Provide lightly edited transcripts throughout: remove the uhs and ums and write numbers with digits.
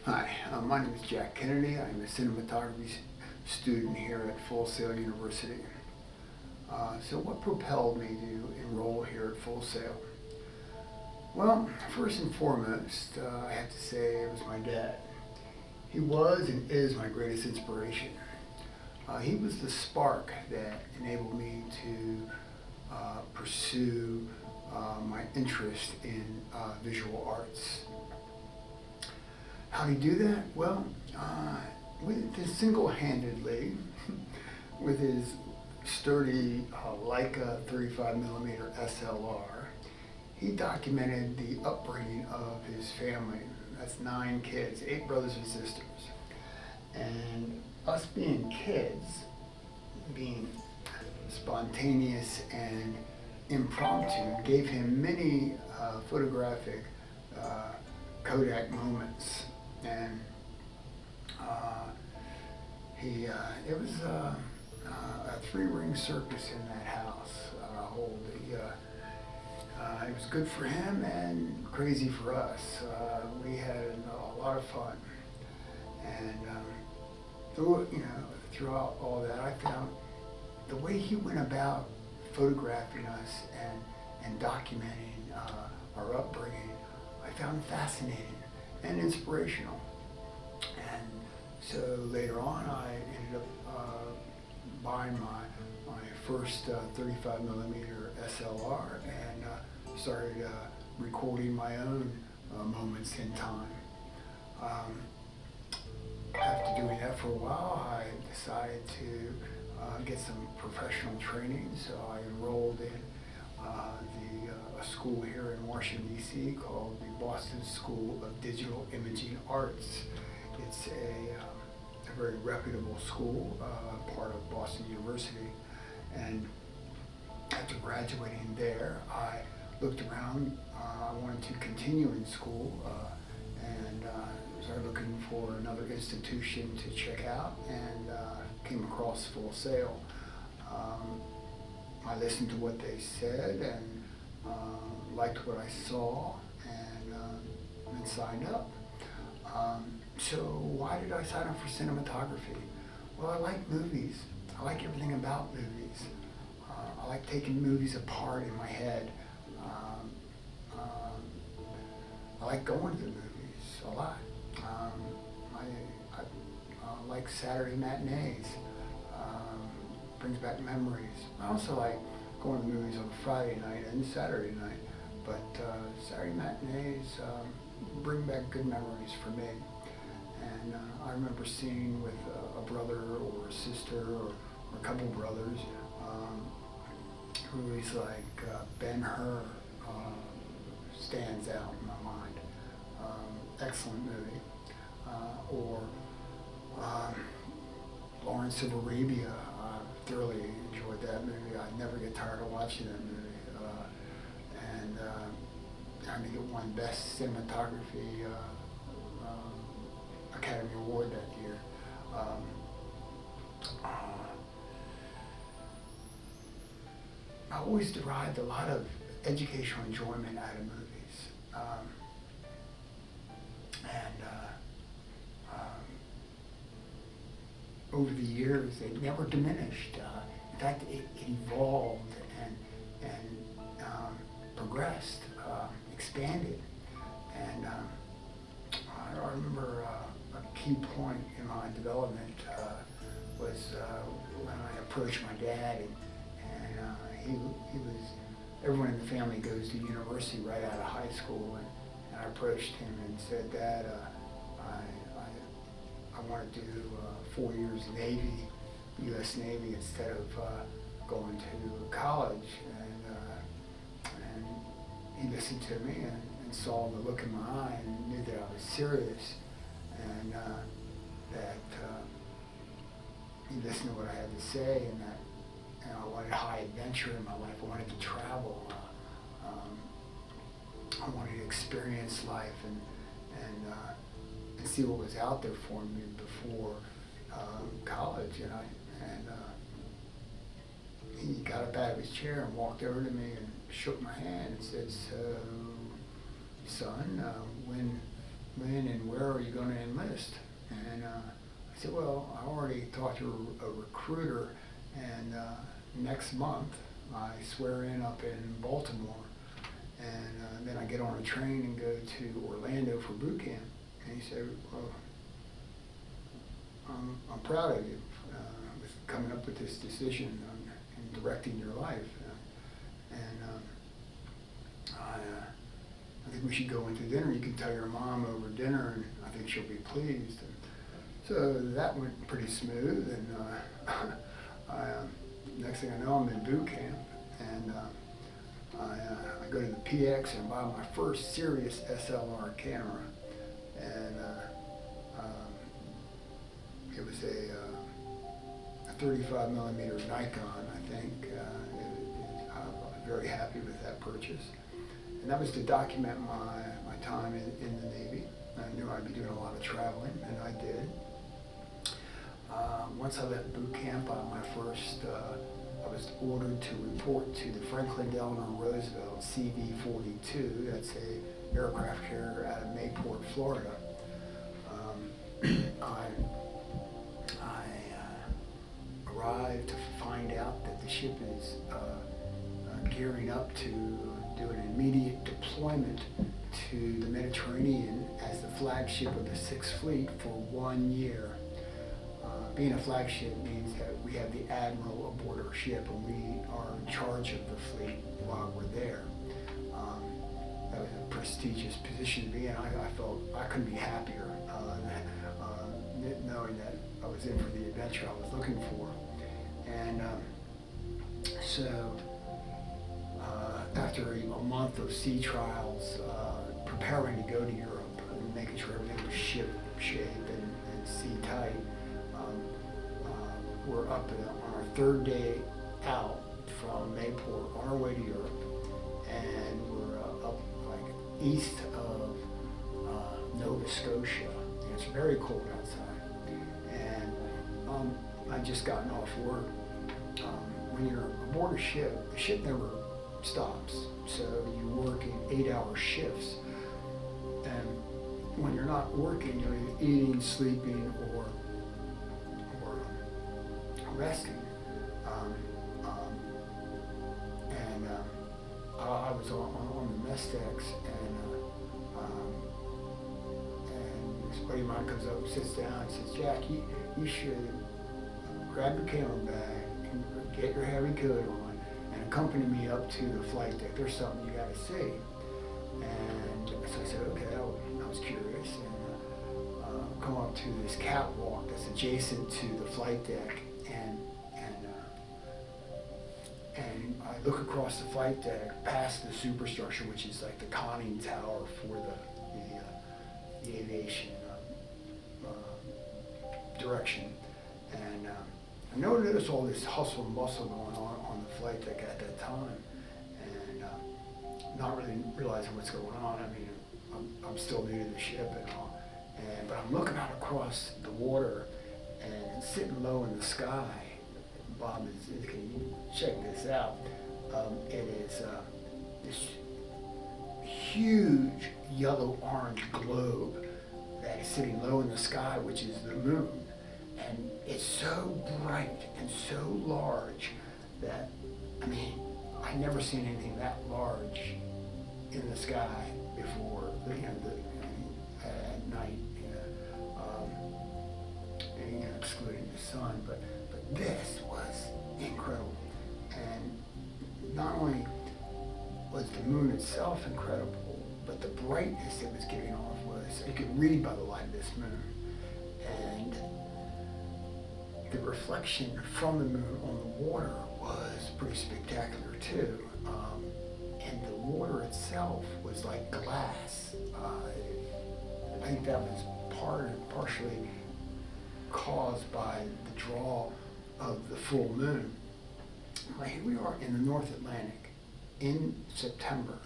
Hi, my name is Jack Kennedy. I'm a cinematography student here at Full Sail University. So what propelled me to enroll here at Full Sail? Well, first and foremost, I have to say it was my dad. He was and is my greatest inspiration. He was the spark that enabled me to pursue my interest in visual arts. How do you do that? Well, single-handedly, with his sturdy Leica 35 millimeter SLR, he documented the upbringing of his family. That's 9 kids, 8 brothers and sisters. And us being kids, being spontaneous and impromptu, gave him many photographic Kodak moments. And it was a 3-ring circus in that house. It was good for him and crazy for us. We had a lot of fun. And throughout all that, I found the way he went about photographing us and documenting our upbringing, I found fascinating and inspirational. And so later on, I ended up buying my first 35 millimeter SLR and started recording my own moments in time. After doing that for a while, I decided to get some professional training, so I enrolled in a school here in Washington, D.C. called the Boston School of Digital Imaging Arts. It's a very reputable school, part of Boston University. And after graduating there, I looked around. I wanted to continue in school and started looking for another institution to check out, and came across Full Sail. I listened to what they said and liked what I saw, and signed up. So why did I sign up for cinematography? Well, I like movies. I like everything about movies. I like taking movies apart in my head. I like going to the movies a lot. I like Saturday matinees. Brings back memories. I also like going to movies on Friday night and Saturday night, but Saturday matinees bring back good memories for me. And I remember seeing with a brother or a sister or a couple brothers movies like Ben-Hur stands out in my mind. Excellent movie. Or Lawrence of Arabia. I thoroughly enjoyed that movie. I never get tired of watching that movie. I think it won Best Cinematography Academy Award that year. I always derived a lot of educational enjoyment out of movies. Over the years, it never diminished. In fact, it evolved and progressed, expanded. And I remember a key point in my development was when I approached my dad, and he was, everyone in the family goes to university right out of high school, and I approached him and said, Dad, I want to do 4 years Navy, U.S. Navy, instead of going to college. And he listened to me and saw the look in my eye and knew that I was serious, and that he listened to what I had to say, and that I wanted high adventure in my life. I wanted to travel. I wanted to experience life and see what was out there for me before college. And he got up out of his chair and walked over to me and shook my hand and said, "So, son, when Lynn, and where are you going to enlist? And I said, well, I already talked to a recruiter, and next month I swear in up in Baltimore, and then I get on a train and go to Orlando for boot camp. And he said, well, I'm proud of you with coming up with this decision and directing your life. I think we should go into dinner. You can tell your mom over dinner, and I think she'll be pleased. And so that went pretty smooth. And next thing I know, I'm in boot camp, and I go to the PX and buy my first serious SLR camera, and it was a 35 millimeter Nikon, I think. I was very happy with that purchase. And that was to document my time in the Navy. I knew I'd be doing a lot of traveling, and I did. Once I left boot camp, I was ordered to report to the Franklin Delano Roosevelt CV-42. That's a aircraft carrier out of Mayport, Florida. I arrived to find out that the ship is gearing up to do an immediate deployment to the Mediterranean as the flagship of the Sixth Fleet for 1 year. Being a flagship means that we have the admiral aboard our ship, and we are in charge of the fleet while we're there. That was a prestigious position to be in. I felt I couldn't be happier knowing that I was in for the adventure I was looking for. And so after a month of sea trials, preparing to go to Europe and making sure everything was ship shape and sea tight, we're up on our third day out from Mayport on our way to Europe, and we're up like east of Nova Scotia, and it's very cold outside. And I'd just gotten off work. When you're aboard a ship, the ship never stops, so you work in 8-hour shifts, and when you're not working, you're either eating, sleeping, or resting. I was on the mess decks, and this buddy of mine comes up and sits down and says, Jack, you should grab your camera bag and get your heavy coat on and accompany me up to the flight deck. There's something you gotta see. And so I said, okay, I was curious, and come up to this catwalk that's adjacent to the flight deck, and I look across the flight deck past the superstructure, which is like the conning tower for the aviation direction. And I noticed all this hustle and bustle going on the flight deck at that time, and not really realizing what's going on. I mean, I'm still new to the ship and all, but I'm looking out across the water and sitting low in the sky. Bob is indicating, check this out. It is this huge yellow-orange globe that is sitting low in the sky, which is the moon. And it's so bright and so large that, I mean, I'd never seen anything that large in the sky before, at night, excluding the sun, but this was incredible. And not only was the moon itself incredible, but the brightness it was giving off was, you could read by the light of this moon. And the reflection from the moon on the water was pretty spectacular too. And the water itself was like glass. I think that was partially caused by the draw of the full moon. Well, here we are in the North Atlantic in September,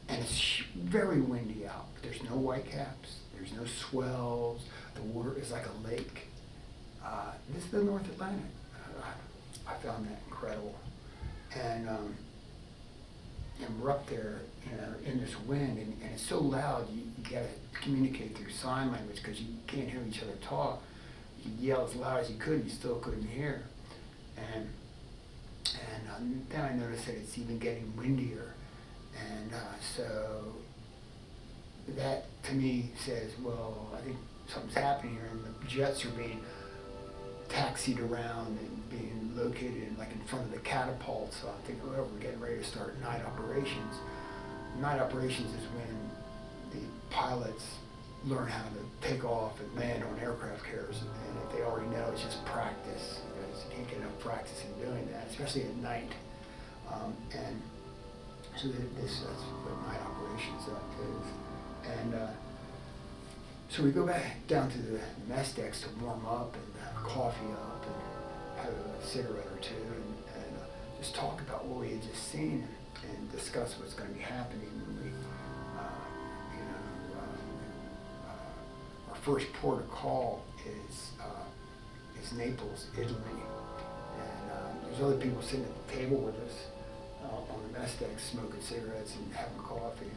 and it's very windy out. There's no whitecaps, there's no swells, the water is like a lake. This is the North Atlantic. I found that incredible. And and we're up there, in this wind, and it's so loud, you gotta communicate through sign language, because you can't hear each other talk. You yell as loud as you could, you still couldn't hear. And then I noticed that it's even getting windier. And so that to me says, well, I think something's happening here, and the jets are being taxied around and being located in front of the catapult. So I'm thinking, well, we're getting ready to start night operations. Night operations is when the pilots learn how to take off and land on aircraft carriers, and if they already know, it's just practice, because you can't get enough practice in doing that, especially at night. And so that's what night operations is. And so we go back down to the mess decks to warm up and have coffee up and have a cigarette or two, and just talk about what we had just seen, and discuss what's going to be happening when we, our first port of call is Naples, Italy, and there's other people sitting at the table with us on the mess deck, smoking cigarettes and having coffee,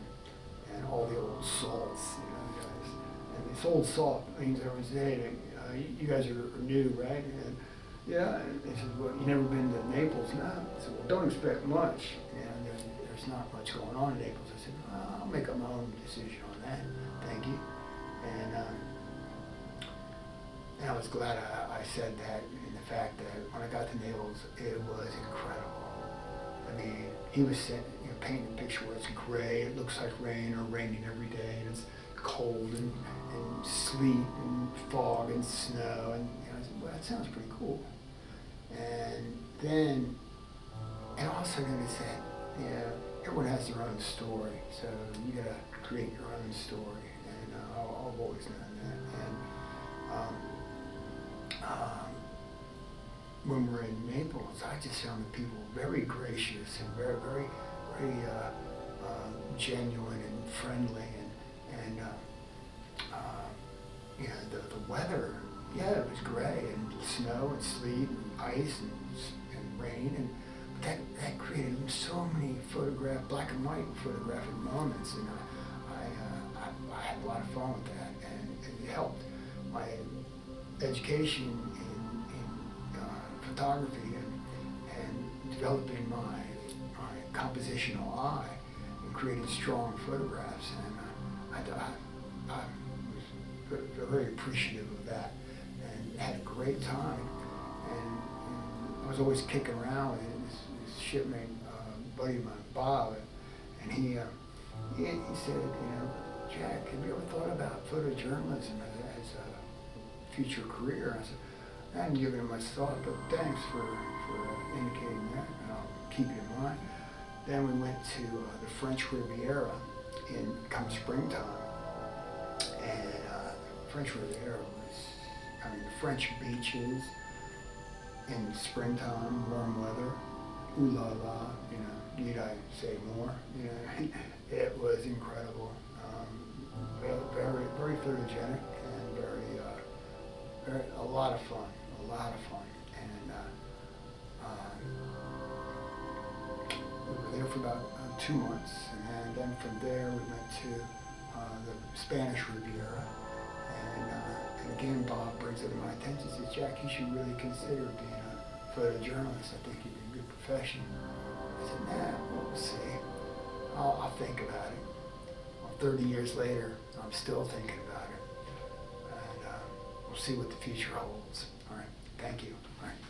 and all the old salts, guys. And this old salt means everyone says, hey, you guys are new, right? And yeah, and they said, well, you never been to Naples? No. I said, well, don't expect much. There's not much going on in Naples. I said, well, I'll make up my own decision on that. Thank you. And I was glad I said that, in the fact that when I got to Naples, it was incredible. I mean, he was painting a picture where it's gray, it looks like rain or raining every day, and it's cold and sleet and fog and snow, and I said, well, that sounds pretty cool. And then, and all of a sudden he said, everyone has their own story, so you gotta create your own story, and I've always done that. And when we're in Naples, I just found the people very gracious and very, very, very genuine and friendly, and the weather, it was gray and snow and sleet and ice and rain, but that created so many black and white photographic moments, and I had a lot of fun with that, and it helped my education in photography and developing my compositional eye and creating strong photographs, and I was very appreciative of that, and had a great time, and I was always kicking around with this shipmate, buddy of mine, Bob, and he said, Jack, have you ever thought about photojournalism as a future career? I said, I hadn't given it much thought, but thanks for indicating that, and I'll keep it in mind. Then we went to the French Riviera come springtime, and the French Riviera was, the French beaches in springtime, warm weather, ooh la la, need I say more? It was incredible, very, very photogenic, and very, a lot of fun, and we were there for about 2 months, and then from there we went to the Spanish Riviera, and again Bob brings it to my attention, says, Jack, you should really consider being a photojournalist. I think you'd be a good profession. I said, nah, we'll see. I'll think about it. Well, 30 years later, I'm still thinking about it, and we'll see what the future holds. All right, thank you. All right.